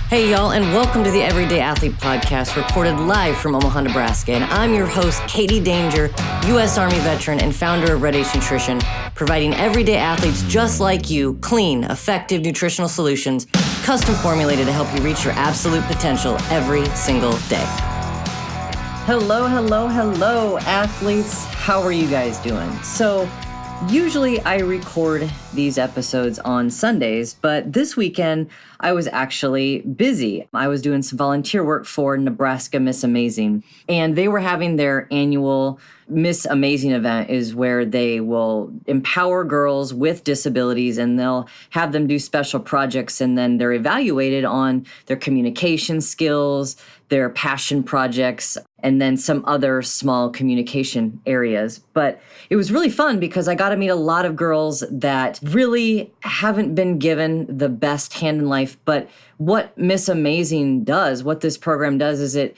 Hey, y'all, and welcome to the Everyday Athlete Podcast, recorded live from Omaha, Nebraska. And I'm your host, Katie Danger, U.S. Army veteran and founder of Red H Nutrition, providing everyday athletes just like you clean, effective nutritional solutions, custom formulated to help you reach your absolute potential every single day. Hello, athletes. How are you guys doing? So, usually I record these episodes on Sundays, but this weekend I was actually busy. I was doing some volunteer work for Nebraska Miss Amazing, and they were having their annual Miss Amazing event, is where they will empower girls with disabilities and they'll have them do special projects, and then they're evaluated on their communication skills, their passion projects, and then some other small communication areas. But it was really fun because I got to meet a lot of girls that really haven't been given the best hand in life. But what Miss Amazing does, what this program does, is it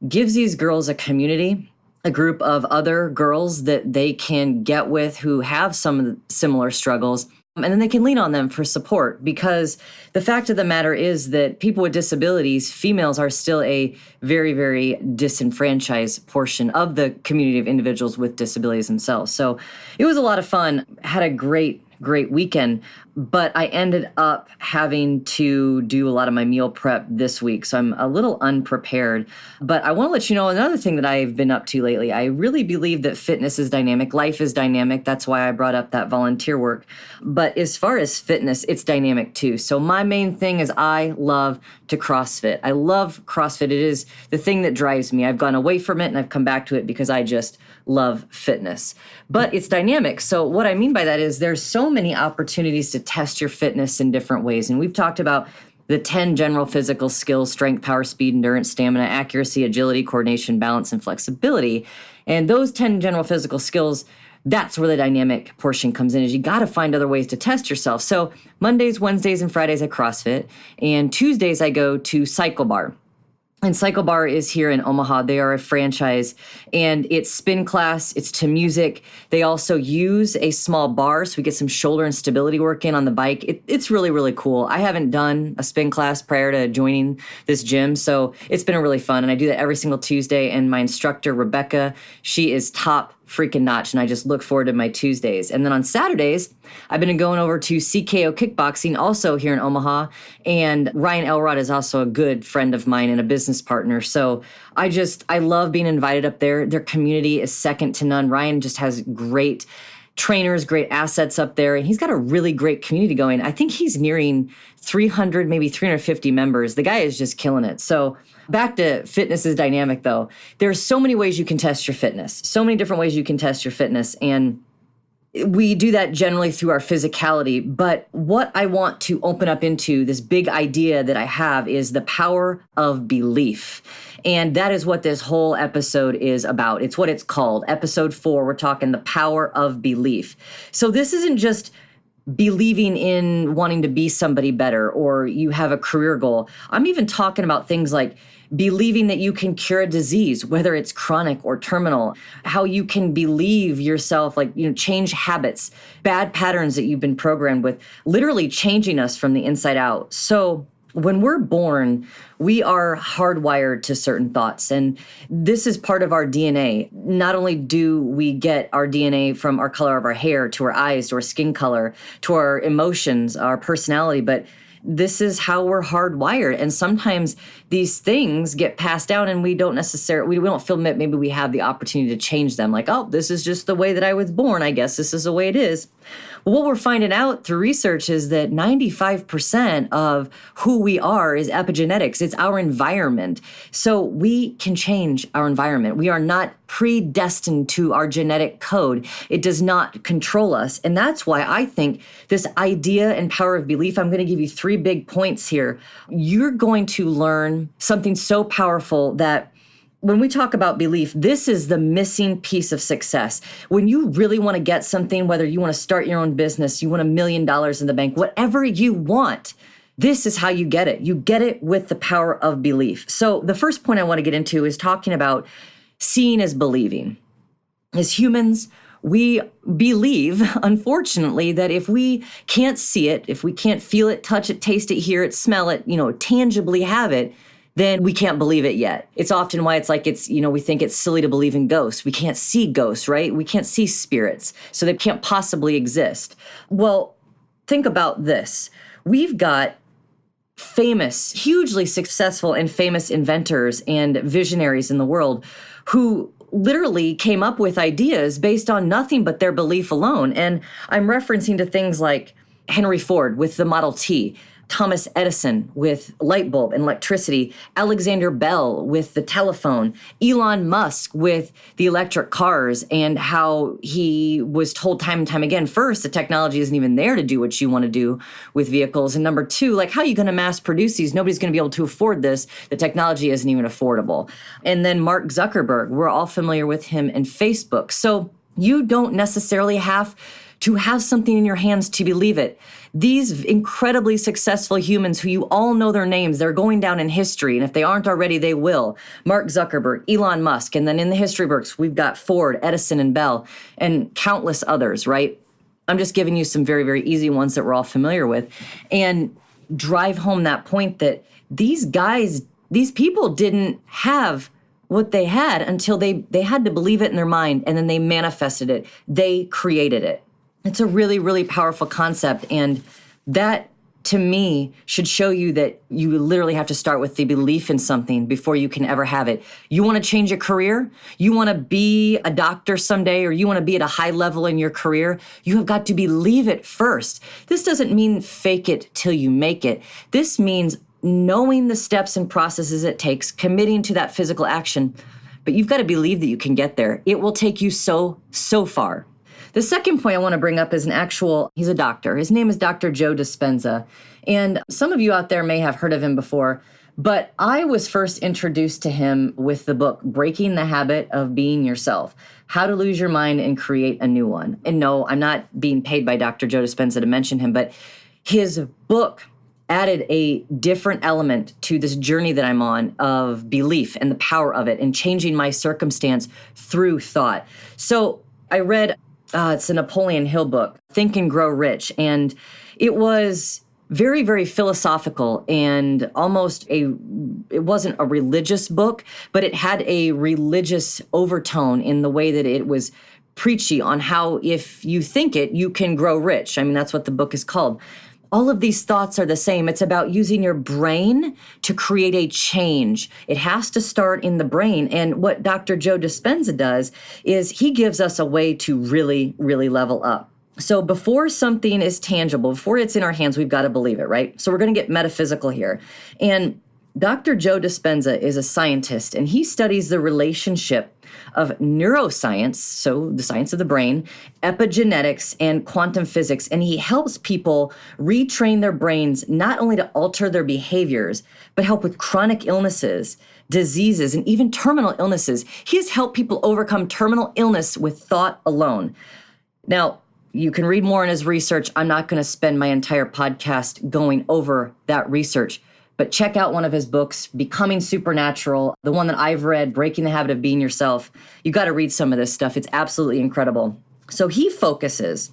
gives these girls a community, a group of other girls that they can get with who have some similar struggles. And then they can lean on them for support, because the fact of the matter is that people with disabilities, females, are still a very, very disenfranchised portion of the community of individuals with disabilities themselves. So it was a lot of fun. Had a great weekend, but I ended up having to do a lot of my meal prep this week. So I'm a little unprepared, but I want to let you know another thing that I've been up to lately. I really believe that fitness is dynamic. Life is dynamic. That's why I brought up that volunteer work. But as far as fitness, it's dynamic too. So my main thing is I love to CrossFit. I love CrossFit. It is the thing that drives me. I've gone away from it and I've come back to it because I just love fitness. But it's dynamic. So what I mean by that is there's so many opportunities to test your fitness in different ways. And we've talked about the 10 general physical skills: strength, power, speed, endurance, stamina, accuracy, agility, coordination, balance, and flexibility. And those 10 general physical skills, that's where the dynamic portion comes in, is you got to find other ways to test yourself. So Mondays, Wednesdays, and Fridays at CrossFit, and Tuesdays I go to Cycle Bar. And Cycle Bar is here in Omaha. They are a franchise, and it's spin class. It's to music. They also use a small bar, so we get some shoulder and stability work in on the bike. It's really, really cool. I haven't done a spin class prior to joining this gym, so it's been really fun. And I do that every single Tuesday. And my instructor, Rebecca, she is top freaking notch, and I just look forward to my Tuesdays. And then on Saturdays, I've been going over to CKO Kickboxing, also here in Omaha, and Ryan Elrod is also a good friend of mine and a business partner. So I love being invited up there. Their community is second to none. Ryan just has great trainers, great assets up there, and he's got a really great community going. I think he's nearing 300, maybe 350 members. The guy is just killing it. So back to fitness is dynamic, though. There's so many ways you can test your fitness, so many different ways you can test your fitness. And we do that generally through our physicality. But what I want to open up into, this big idea that I have, is the power of belief. And that is what this whole episode is about. It's what it's called. Episode 4, we're talking the power of belief. So this isn't just believing in wanting to be somebody better, or you have a career goal. I'm even talking about things like believing that you can cure a disease, whether it's chronic or terminal, how you can believe yourself, change habits, bad patterns that you've been programmed with, literally changing us from the inside out. So when we're born, we are hardwired to certain thoughts, and this is part of our DNA. Not only do we get our DNA from our color of our hair, to our eyes, to our skin color, to our emotions, our personality, but this is how we're hardwired. And sometimes these things get passed down and we don't feel that maybe we have the opportunity to change them. Like, oh, this is just the way that I was born. I guess this is the way it is. Well, what we're finding out through research is that 95% of who we are is epigenetics. It's our environment. So we can change our environment. We are not predestined to our genetic code. It does not control us. And that's why I think this idea and power of belief, I'm going to give you 3 big points here. You're going to learn something so powerful that when we talk about belief, this is the missing piece of success. When you really want to get something, whether you want to start your own business, you want $1 million in the bank, whatever you want, this is how you get it. You get it with the power of belief. So the first point I want to get into is talking about seeing as believing. As humans, we believe, unfortunately, that if we can't see it, if we can't feel it, touch it, taste it, hear it, smell it, tangibly have it, then we can't believe it yet. It's often why we think it's silly to believe in ghosts. We can't see ghosts, right? We can't see spirits, so they can't possibly exist. Well, think about this. We've got famous, hugely successful and famous inventors and visionaries in the world who literally came up with ideas based on nothing but their belief alone. And I'm referencing to things like Henry Ford with the Model T, Thomas Edison with light bulb and electricity, Alexander Bell with the telephone, Elon Musk with the electric cars, and how he was told time and time again, first, the technology isn't even there to do what you want to do with vehicles. And number two, like, how are you going to mass produce these? Nobody's going to be able to afford this. The technology isn't even affordable. And then Mark Zuckerberg, we're all familiar with him in Facebook. So you don't necessarily have to have something in your hands to believe it. These incredibly successful humans who you all know their names, they're going down in history. And if they aren't already, they will. Mark Zuckerberg, Elon Musk. And then in the history books, we've got Ford, Edison, and Bell, and countless others, right? I'm just giving you some very, very easy ones that we're all familiar with. And drive home that point that these people didn't have what they had until they had to believe it in their mind, and then they manifested it. They created it. It's a really, really powerful concept. And that, to me, should show you that you literally have to start with the belief in something before you can ever have it. You want to change a career? You want to be a doctor someday, or you want to be at a high level in your career? You have got to believe it first. This doesn't mean fake it till you make it. This means knowing the steps and processes it takes, committing to that physical action. But you've got to believe that you can get there. It will take you so far. The second point I want to bring up is he's a doctor. His name is Dr. Joe Dispenza. And some of you out there may have heard of him before, but I was first introduced to him with the book, Breaking the Habit of Being Yourself, How to Lose Your Mind and Create a New One. And no, I'm not being paid by Dr. Joe Dispenza to mention him, but his book added a different element to this journey that I'm on of belief and the power of it and changing my circumstance through thought. So I read it's a Napoleon Hill book, Think and Grow Rich. And it was very, very philosophical and it wasn't a religious book, but it had a religious overtone in the way that it was preachy on how if you think it, you can grow rich. I mean, that's what the book is called. All of these thoughts are the same. It's about using your brain to create a change. It has to start in the brain. And what Dr. Joe Dispenza does is he gives us a way to really, really level up. So before something is tangible, before it's in our hands, we've got to believe it, right? So we're going to get metaphysical here. And Dr. Joe Dispenza is a scientist, and he studies the relationship of neuroscience, so the science of the brain, epigenetics, and quantum physics. And he helps people retrain their brains not only to alter their behaviors, but help with chronic illnesses, diseases, and even terminal illnesses. He has helped people overcome terminal illness with thought alone. Now, you can read more in his research. I'm not going to spend my entire podcast going over that research. But check out one of his books, Becoming Supernatural, the one that I've read, Breaking the Habit of Being Yourself. You got to read some of this stuff. It's absolutely incredible. So he focuses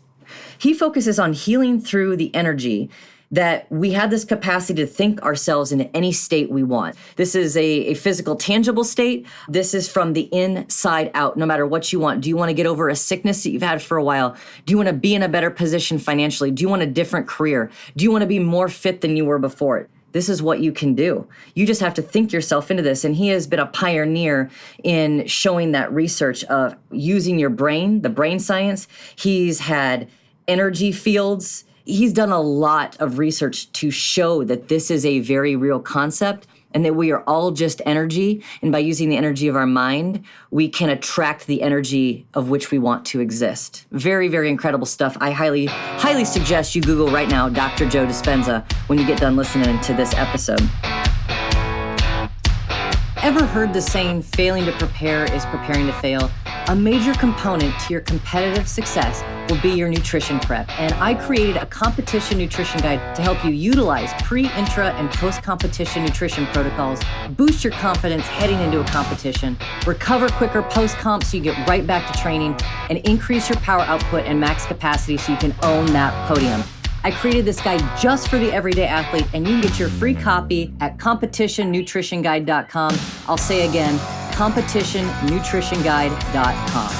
on healing through the energy that we have this capacity to think ourselves into any state we want. This is a physical, tangible state. This is from the inside out, no matter what you want. Do you want to get over a sickness that you've had for a while? Do you want to be in a better position financially? Do you want a different career? Do you want to be more fit than you were before it? This is what you can do. You just have to think yourself into this. And he has been a pioneer in showing that research of using your brain, the brain science. He's had energy fields. He's done a lot of research to show that this is a very real concept and that we are all just energy. And by using the energy of our mind, we can attract the energy of which we want to exist. Very, very incredible stuff. I highly, highly suggest you Google right now, Dr. Joe Dispenza, when you get done listening to this episode. Ever heard the saying, failing to prepare is preparing to fail? A major component to your competitive success will be your nutrition prep. And I created a competition nutrition guide to help you utilize pre, intra, and post-competition nutrition protocols, boost your confidence heading into a competition, recover quicker post-comp so you get right back to training, and increase your power output and max capacity so you can own that podium. I created this guide just for the everyday athlete, and you can get your free copy at competitionnutritionguide.com. I'll say again, competitionnutritionguide.com.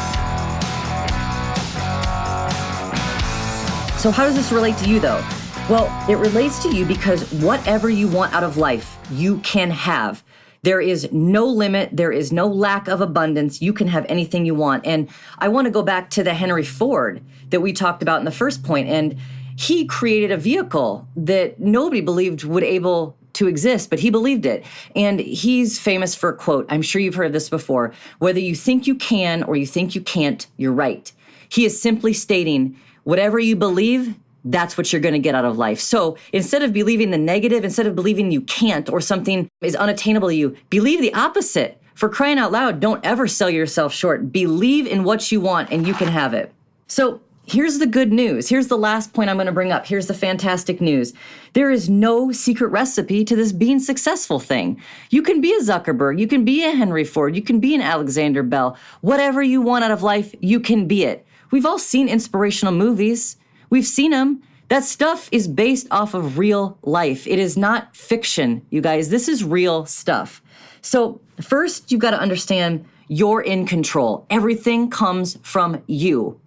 So how does this relate to you though? Well, it relates to you because whatever you want out of life, you can have. There is no limit. There is no lack of abundance. You can have anything you want. And I want to go back to the Henry Ford that we talked about in the first point. And he created a vehicle that nobody believed would able to exist, but he believed it. And he's famous for a quote. I'm sure you've heard this before. Whether you think you can or you think you can't, you're right. He is simply stating, whatever you believe, that's what you're going to get out of life. So instead of believing the negative, instead of believing you can't or something is unattainable to you, believe the opposite. For crying out loud, don't ever sell yourself short. Believe in what you want and you can have it. So here's the good news. Here's the last point I'm going to bring up. Here's the fantastic news. There is no secret recipe to this being successful thing. You can be a Zuckerberg. You can be a Henry Ford. You can be an Alexander Bell. Whatever you want out of life, you can be it. We've all seen inspirational movies. We've seen them. That stuff is based off of real life. It is not fiction, you guys. This is real stuff. So first, you've got to understand you're in control. Everything comes from you.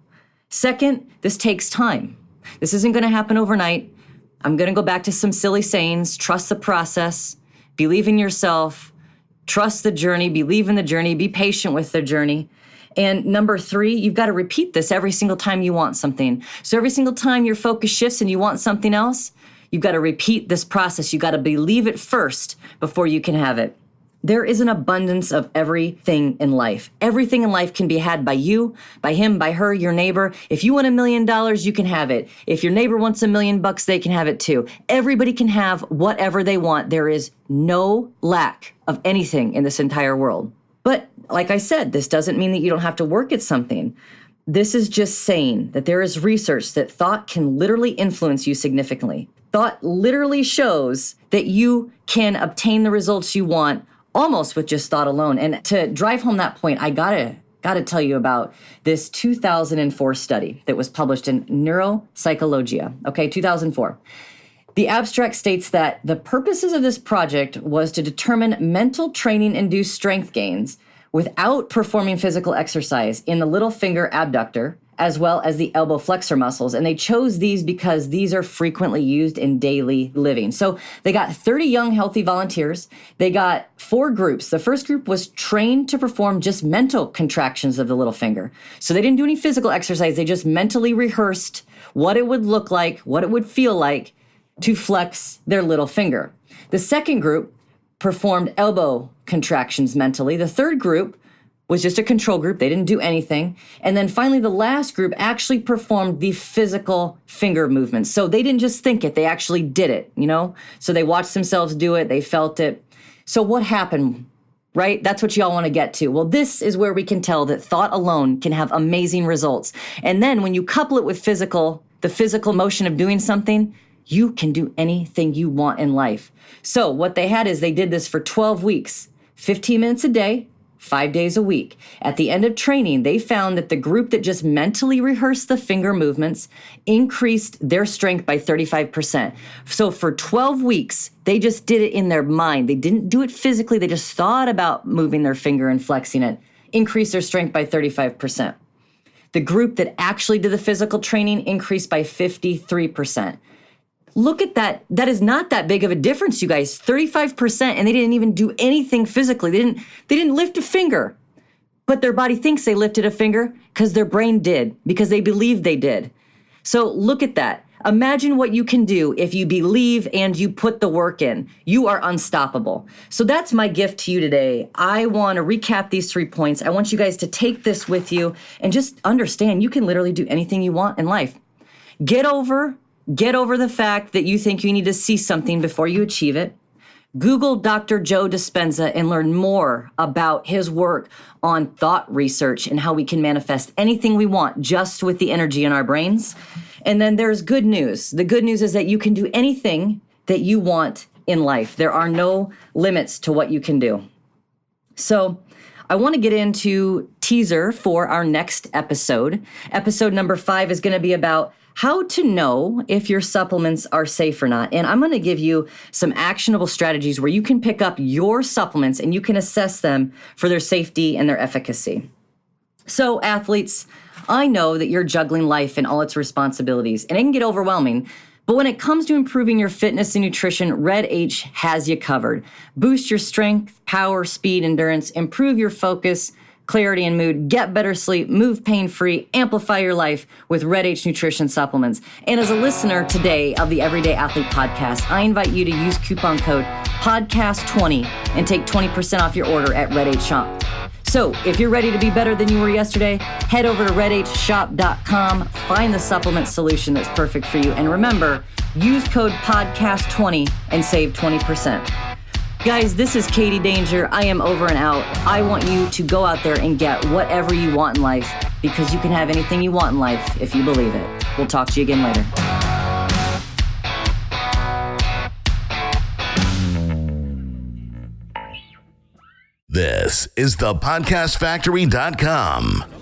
Second, this takes time. This isn't going to happen overnight. I'm going to go back to some silly sayings. Trust the process. Believe in yourself. Trust the journey. Believe in the journey. Be patient with the journey. And number 3, you've got to repeat this every single time you want something. So every single time your focus shifts and you want something else, you've got to repeat this process. You've got to believe it first before you can have it. There is an abundance of everything in life. Everything in life can be had by you, by him, by her, your neighbor. If you want $1 million, you can have it. If your neighbor wants $1 million, they can have it too. Everybody can have whatever they want. There is no lack of anything in this entire world. But like I said, this doesn't mean that you don't have to work at something. This is just saying that there is research that thought can literally influence you significantly. Thought literally shows that you can obtain the results you want almost with just thought alone. And to drive home that point, I gotta tell you about this 2004 study that was published in Neuropsychologia, 2004. The abstract states that the purposes of this project was to determine mental training-induced strength gains without performing physical exercise in the little finger abductor, as well as the elbow flexor muscles. And they chose these because these are frequently used in daily living. So they got 30 young, healthy volunteers. They got 4 groups. The first group was trained to perform just mental contractions of the little finger. So they didn't do any physical exercise. They just mentally rehearsed what it would look like, what it would feel like to flex their little finger. The second group performed elbow contractions mentally. The third group was just a control group. They didn't do anything. And then finally, the last group actually performed the physical finger movements. So they didn't just think it, they actually did it, So they watched themselves do it, they felt it. So what happened, right? That's what y'all want to get to. Well, this is where we can tell that thought alone can have amazing results. And then when you couple it with the physical motion of doing something, you can do anything you want in life. So what they had is they did this for 12 weeks, 15 minutes a day, 5 days a week. At the end of training, they found that the group that just mentally rehearsed the finger movements increased their strength by 35%. So for 12 weeks, they just did it in their mind. They didn't do it physically. They just thought about moving their finger and flexing it, increased their strength by 35%. The group that actually did the physical training increased by 53%. Look at that. That is not that big of a difference, you guys. 35%, and they didn't even do anything physically. They didn't lift a finger. But their body thinks they lifted a finger because their brain did, because they believed they did. So look at that. Imagine what you can do if you believe and you put the work in. You are unstoppable. So that's my gift to you today. I want to recap these 3 points. I want you guys to take this with you and just understand you can literally do anything you want in life. Get over the fact that you think you need to see something before you achieve it. Google Dr. Joe Dispenza and learn more about his work on thought research and how we can manifest anything we want just with the energy in our brains. And then there's good news. The good news is that you can do anything that you want in life. There are no limits to what you can do. So I want to get into teaser for our next episode. Episode number 5 is going to be about how to know if your supplements are safe or not. And I'm going to give you some actionable strategies where you can pick up your supplements and you can assess them for their safety and their efficacy. So athletes, I know that you're juggling life and all its responsibilities, and it can get overwhelming. But when it comes to improving your fitness and nutrition, Red H has you covered. Boost your strength, power, speed, endurance, improve your focus, clarity, and mood, get better sleep, move pain-free, amplify your life with Red H Nutrition Supplements. And as a listener today of the Everyday Athlete Podcast, I invite you to use coupon code PODCAST20 and take 20% off your order at Red H Shop. So if you're ready to be better than you were yesterday, head over to redhshop.com, find the supplement solution that's perfect for you. And remember, use code PODCAST20 and save 20%. Guys, this is Katie Danger. I am over and out. I want you to go out there and get whatever you want in life, because you can have anything you want in life if you believe it. We'll talk to you again later. This is thepodcastfactory.com.